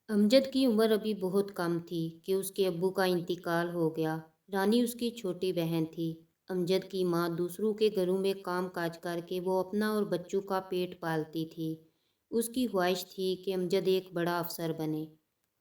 अमजद की उम्र अभी बहुत कम थी कि उसके अब्बू का इंतकाल हो गया। रानी उसकी छोटी बहन थी। अमजद की माँ दूसरों के घरों में काम काज करके वो अपना और बच्चों का पेट पालती थी। उसकी ख्वाहिश थी कि अमजद एक बड़ा अफसर बने,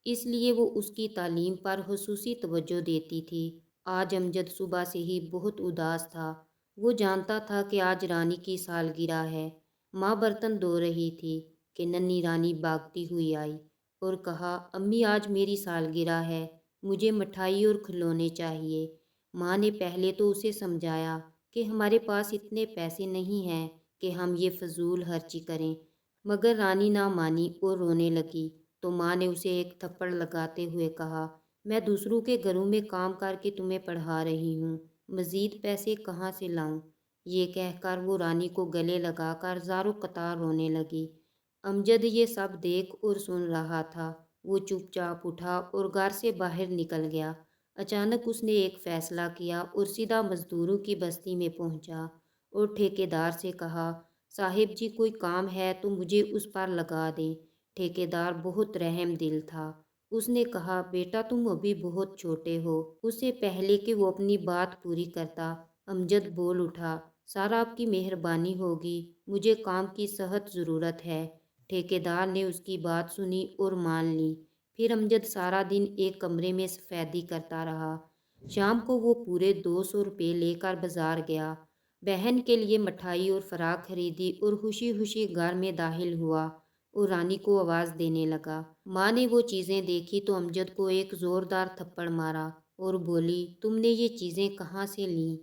इसलिए वो उसकी तालीम पर खुसूसी तवज्जो देती थी। आज अमजद सुबह से ही बहुत उदास था। वो जानता था कि आज रानी की सालगिरह है। माँ बर्तन धो रही थी कि नन्ही रानी भागती हुई आई और कहा, अम्मी आज मेरी सालगिरह है, मुझे मिठाई और खिलौने चाहिए। माँ ने पहले तो उसे समझाया कि हमारे पास इतने पैसे नहीं हैं कि हम ये फजूल खर्ची करें, मगर रानी ना मानी और रोने लगी। तो माँ ने उसे एक थप्पड़ लगाते हुए कहा, मैं दूसरों के घरों में काम करके तुम्हें पढ़ा रही हूँ, मज़ीद पैसे कहाँ से लाऊं? ये कहकर वो रानी को गले लगाकर ज़ारो कतार रोने लगी। अमजद ये सब देख और सुन रहा था। वो चुपचाप उठा और घर से बाहर निकल गया। अचानक उसने एक फ़ैसला किया और सीधा मज़दूरों की बस्ती में पहुंचा और ठेकेदार से कहा, साहिब जी कोई काम है तो मुझे उस पर लगा दें। ठेकेदार बहुत रहम दिल था। उसने कहा, बेटा तुम अभी बहुत छोटे हो। उससे पहले कि वो अपनी बात पूरी करता, अमजद बोल उठा, सारा आपकी मेहरबानी होगी, मुझे काम की सख्त ज़रूरत है। ठेकेदार ने उसकी बात सुनी और मान ली। फिर अमजद सारा दिन एक कमरे में सफ़ेदी करता रहा। शाम को वो पूरे 200 रुपये लेकर बाजार गया। बहन के लिए मिठाई और फराक खरीदी और खुशी खुशी घर में दाखिल हुआ और रानी को आवाज़ देने लगा। माँ ने वो चीज़ें देखी तो अमजद को एक ज़ोरदार थप्पड़ मारा और बोली, तुमने ये चीज़ें कहाँ से लीं?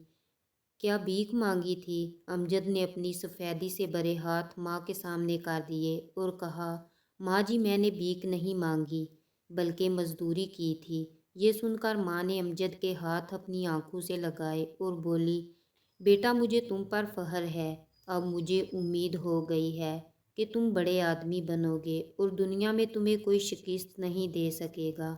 क्या भीख मांगी थी? अमजद ने अपनी सफ़ेदी से भरे हाथ माँ के सामने कर दिए और कहा, माँ जी मैंने भीख नहीं मांगी, बल्कि मजदूरी की थी। ये सुनकर माँ ने अमजद के हाथ अपनी आंखों से लगाए और बोली, बेटा मुझे तुम पर फ़ख्र है। अब मुझे उम्मीद हो गई है कि तुम बड़े आदमी बनोगे और दुनिया में तुम्हें कोई शिकस्त नहीं दे सकेगा।